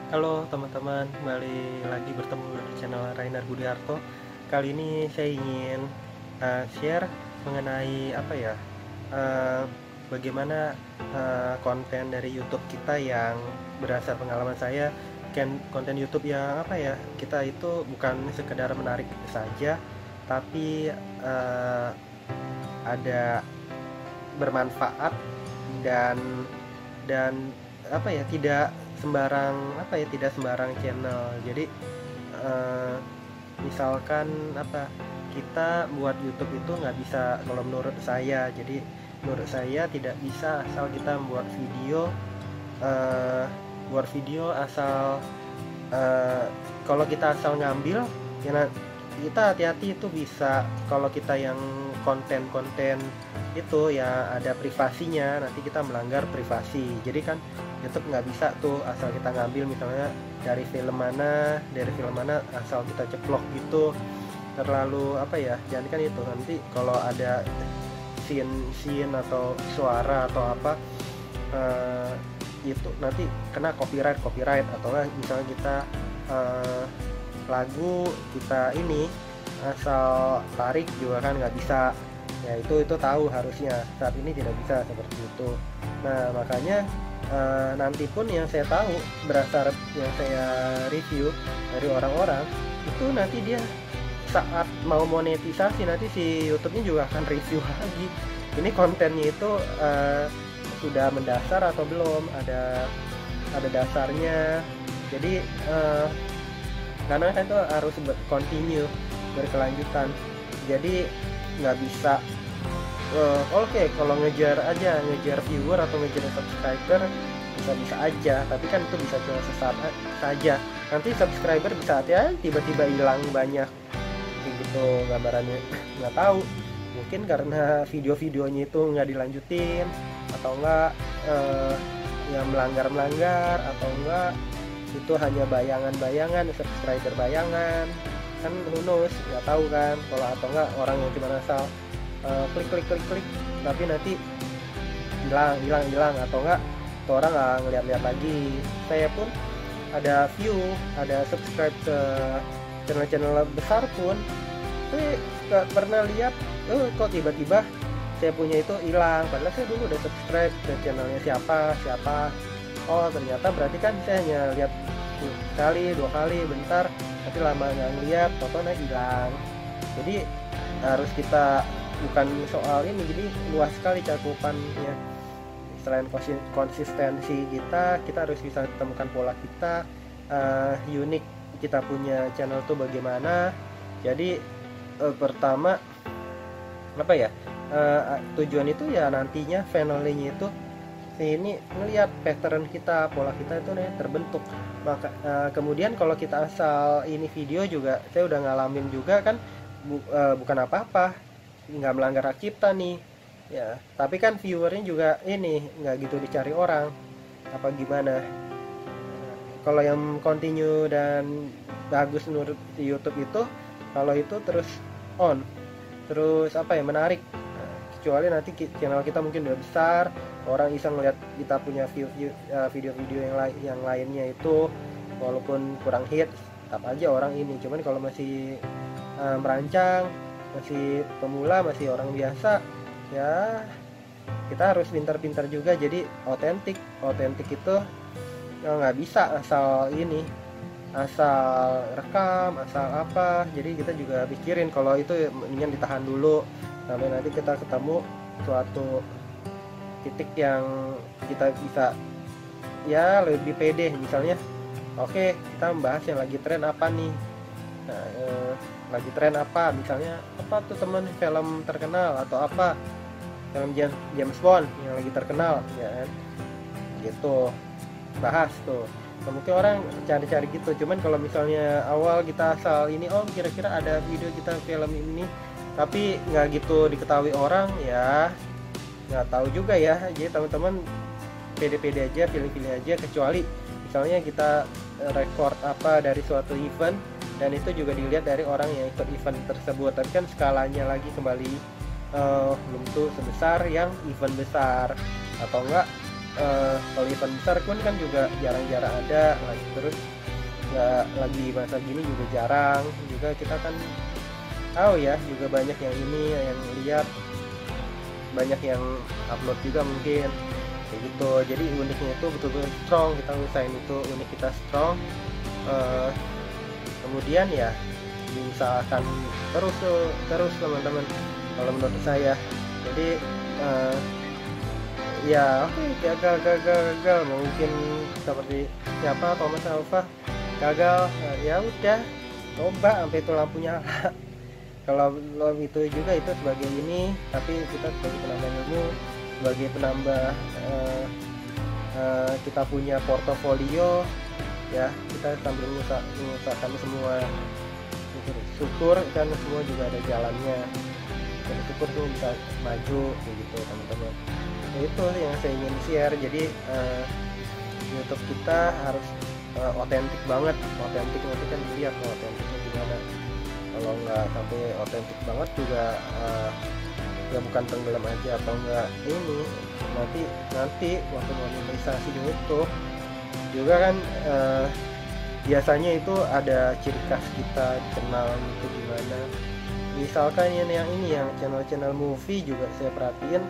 Halo teman-teman, kembali lagi bertemu di channel Rainer Budiarto. Kali ini saya ingin share mengenai uh, bagaimana konten dari YouTube kita yang berdasar pengalaman saya, konten YouTube yang kita itu bukan sekedar menarik saja, tapi ada bermanfaat dan tidak tidak sembarang channel. Jadi eh, misalkan kita buat YouTube itu nggak bisa, kalau menurut saya, jadi menurut saya tidak bisa asal kita eh, buat video asal kalau kita asal ngambil ya, kita hati-hati. Itu bisa, kalau kita yang konten-konten itu ya ada privasinya, nanti kita melanggar privasi. Jadi kan YouTube nggak bisa tuh asal kita ngambil misalnya dari film mana asal kita ceplok gitu. Terlalu jangan kan itu, nanti kalau ada scene atau suara atau eh, itu nanti kena copyright. Atau nggak misalnya kita lagu kita ini asal tarik juga kan nggak bisa ya. Itu tahu, harusnya saat ini tidak bisa seperti itu. Nah makanya nanti pun yang saya tahu berdasar yang saya review dari orang-orang itu, nanti dia saat mau monetisasi nanti si YouTube-nya juga akan review lagi ini kontennya itu sudah mendasar atau belum, ada dasarnya. Jadi karena kan itu harus continue, berkelanjutan. Jadi nggak bisa kalau ngejar viewer atau ngejar subscriber bisa aja, tapi kan itu bisa cuma sesaat saja. Nanti subscriber bisa tiba-tiba hilang banyak kayak gitu gambarannya. Nggak tahu, mungkin karena video-videonya itu nggak dilanjutin, atau enggak yang melanggar, atau enggak itu hanya bayangan subscriber bayangan, kan who knows, nggak tahu kan. Kalau atau enggak orang yang cuma asal klik, tapi nanti hilang, atau enggak tuh orang nggak ngeliat lagi. Saya pun ada subscribe ke channel besar pun saya nggak pernah lihat kok tiba-tiba saya punya itu hilang, padahal saya dulu udah subscribe ke channelnya siapa. Oh ternyata berarti kan saya hanya lihat sekali dua kali bentar, tapi lama nggak ngeliat, totalnya hilang. Jadi harus kita, bukan soal ini, jadi luas sekali cakupannya. Selain konsistensi kita harus bisa temukan pola kita, unik kita punya channel tuh bagaimana. Jadi pertama tujuan itu ya nantinya finalnya itu ini ngelihat pattern kita, pola kita itu nih terbentuk. Maka kemudian kalau kita asal ini video juga, saya udah ngalamin juga kan, bukan apa-apa, nggak melanggar hak cipta nih ya, tapi kan viewernya juga ini nggak gitu dicari orang apa gimana. Kalau yang continue dan bagus menurut YouTube itu, kalau itu terus menarik. Kecuali nanti channel kita mungkin udah besar, orang iseng ngeliat kita punya video-video yang lainnya itu walaupun kurang hit, tetap aja orang ini. Cuman kalau masih merancang, masih pemula, masih orang biasa, ya kita harus pintar-pintar juga jadi otentik itu nggak bisa asal rekam, asal apa. Jadi kita juga pikirin, kalau itu mendingan ditahan dulu sampai nanti kita ketemu suatu titik yang kita bisa ya lebih pede. Misalnya oke, kita membahas yang lagi tren apa nih. Nah, lagi tren apa, misalnya apa tuh temen, film terkenal atau apa, film James Bond yang lagi terkenal ya kan? Gitu, bahas tuh. Nah, mungkin orang cari-cari gitu. Cuman kalau misalnya awal kita asal ini, kira-kira ada video kita film ini, tapi nggak gitu diketahui orang, ya nggak tahu juga ya. Jadi teman-teman pede-pede aja, pilih-pilih aja. Kecuali misalnya kita record dari suatu event, dan itu juga dilihat dari orang yang ikut event tersebut, tapi kan skalanya lagi kembali belum tuh sebesar yang event besar. Atau enggak kalau event besar pun kan juga jarang-jarang ada lagi, terus nggak lagi masa gini juga jarang juga, kita kan tahu ya juga banyak yang ini yang lihat, banyak yang upload juga mungkin kayak gitu. Jadi uniknya itu betul-betul strong, kita usahain itu unik kita strong. Kemudian ya diusahakan terus teman-teman kalau menurut saya. Jadi ya oke, gagal mungkin seperti siapa Thomas Alva gagal, ya udah coba sampai itu lampu nyala. Kalau itu juga itu sebagai ini, tapi kita sebagai penambah ilmu, sebagai penambah kita punya portofolio ya, kita sambil mengusahakan semua, syukur kan semua juga ada jalannya, dan syukur tuh bisa maju kayak gitu teman-teman. Nah, itu yang saya ingin share. Jadi YouTube kita harus otentik banget, otentik nanti kan dilihat otentiknya gimana. Kalau nggak sampai otentik banget juga ya bukan tenggelam aja atau enggak ini, nanti waktu monetisasi di YouTube juga kan biasanya itu ada ciri khas kita dikenal itu gimana. Misalkan yang channel-channel movie juga saya perhatiin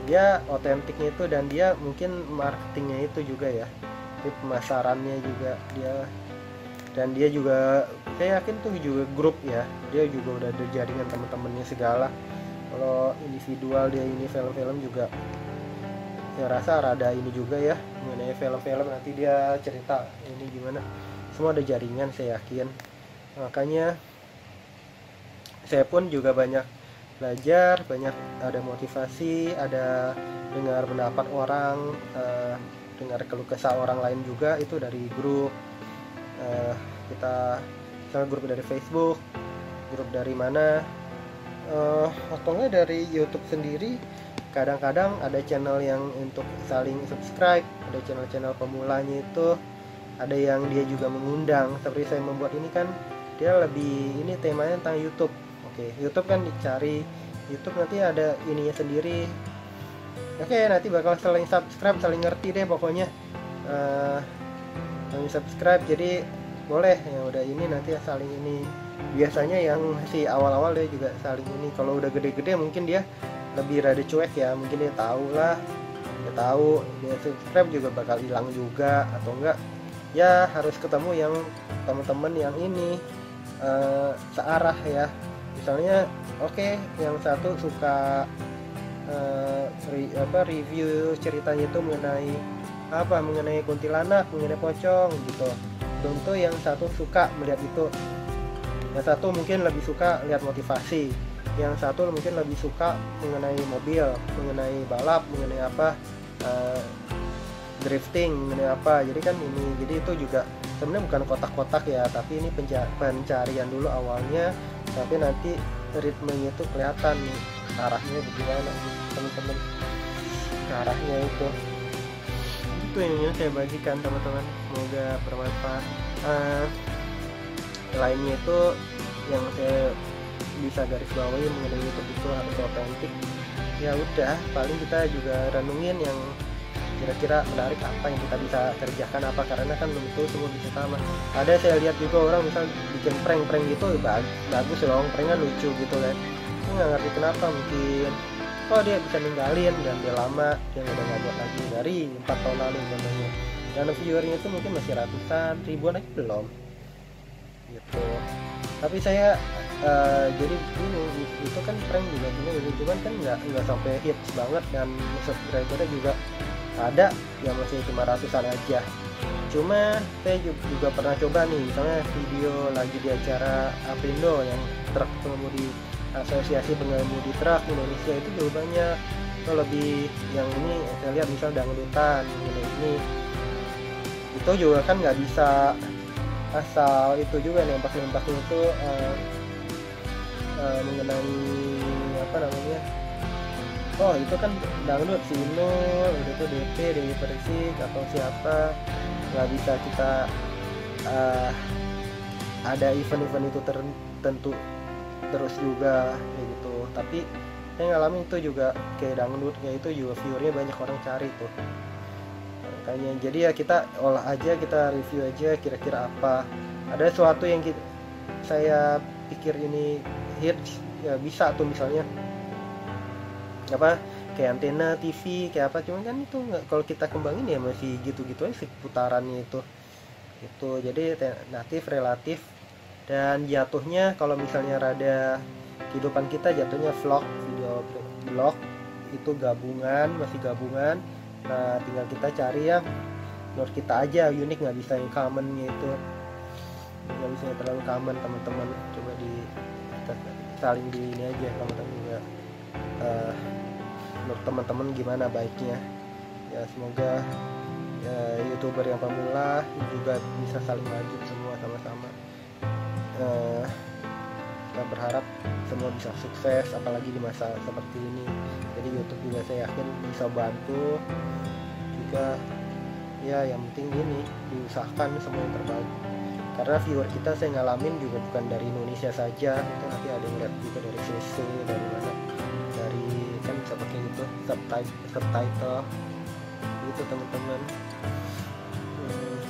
dia otentiknya itu, dan dia mungkin marketingnya itu juga ya, pemasarannya juga dia, dan dia juga saya yakin tuh juga grup ya, dia juga udah ada jaringan teman-temannya segala. Kalau individual dia ini film-film juga saya rasa rada ini juga ya, mengenai film-film nanti dia cerita ini gimana, semua ada jaringan saya yakin. Makanya saya pun juga banyak belajar, banyak ada motivasi, ada dengar pendapat orang, dengar keluh kesah orang lain juga itu dari grup. Kita misalnya grup dari Facebook, grup dari mana, atau enggak dari YouTube sendiri. Kadang-kadang ada channel yang untuk saling subscribe, ada channel-channel pemulanya itu, ada yang dia juga mengundang. Seperti saya membuat ini kan dia lebih ini temanya tentang YouTube. Oke, YouTube kan dicari, YouTube nanti ada ininya sendiri. Oke, nanti bakal saling subscribe, saling ngerti deh pokoknya. Saling subscribe, jadi boleh yang udah ini nanti saling ini. Biasanya yang si awal-awal dia juga saling ini. Kalau udah gede-gede mungkin dia lebih rada cuek ya, mungkin dia tahu lah, dia subscribe juga bakal hilang juga, atau enggak ya harus ketemu yang teman-teman yang ini searah ya. Misalnya oke, yang satu suka review ceritanya itu mengenai kuntilanak, mengenai pocong gitu. Tentu yang satu suka melihat itu, yang satu mungkin lebih suka lihat motivasi, yang satu mungkin lebih suka mengenai mobil, mengenai balap, mengenai apa, drifting, mengenai apa. Jadi kan ini, jadi itu juga sebenarnya bukan kotak-kotak ya, tapi ini pencarian dulu awalnya, tapi nanti ritmenya itu kelihatan nih arahnya bagaimana teman-teman, arahnya itu yang saya bagikan teman-teman, semoga bermanfaat. Lainnya itu yang saya bisa garis bawahi mengenai YouTube itu harus otentik. Ya udah, paling kita juga renungin yang kira-kira menarik apa yang kita bisa kerjakan apa, karena kan belum tentu semua bisa sama. Ada saya lihat juga orang misal bikin prank gitu, bagus loh, pranknya lucu gitu kan. Saya nggak ngerti kenapa, mungkin dia bisa ninggalin dan dia lama, dia udah nggak buat lagi dari 4 tahun lalu contohnya, dan viewernya itu mungkin masih ratusan ribuan aja belum gitu. Tapi saya jadi bingung, itu kan prank juga gini, cuman kan nggak sampai hits banget, dan subscribernya juga ada yang masih cuma ratusan aja. Cuma saya juga pernah coba nih, misalnya video lagi di acara Aprindo yang truk pengemudi, Asosiasi Pengemudi Truk Indonesia, itu juga banyak. Itu lebih yang ini saya lihat misal dangdutan ini itu juga kan nggak bisa asal itu juga nembak-nembaknya itu mengenai apa namanya, itu kan dangdut si Inul, itu DP, Dewi Persik atau siapa, nggak bisa kita ada event-event itu tertentu terus juga kayak gitu. Tapi saya ngalamin itu juga kayak dangdut kayak itu juga viewernya banyak orang cari tuh, Makanya jadi ya kita olah aja, kita review aja kira-kira apa, ada sesuatu yang saya pikir ini hits ya bisa tuh, misalnya apa kayak antena TV kayak apa, cuman kan itu nggak, kalau kita kembangin ya masih gitu-gitu aja sih putarannya itu. Jadi natif, relatif, dan jatuhnya kalau misalnya rada kehidupan kita jatuhnya vlog, video vlog itu gabungan, masih gabungan. Nah tinggal kita cari yang menurut kita aja unik, nggak bisa yang commonnya itu, nggak bisa yang terlalu common teman-teman. Coba kita saling di ini aja teman-teman juga, menurut teman-teman gimana baiknya ya. Semoga ya, YouTuber yang pemula juga bisa saling maju semua sama-sama. Kita berharap semua bisa sukses, apalagi di masa seperti ini. Jadi YouTube juga saya yakin bisa bantu juga ya. Yang penting ini diusahakan semua yang terbaik, karena viewer kita saya ngalamin juga bukan dari Indonesia saja, itu nanti ada yang lihat juga dari CC, dari mana, dari kan bisa pakai itu subtitle gitu teman-teman.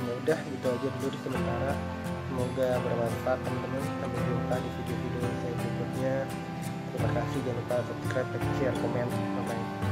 Ya udah gitu aja dulu di sementara, semoga bermanfaat teman-teman. Sampai jumpa di video-video saya berikutnya. Terima kasih, jangan lupa subscribe, like, share, komen. Bye bye.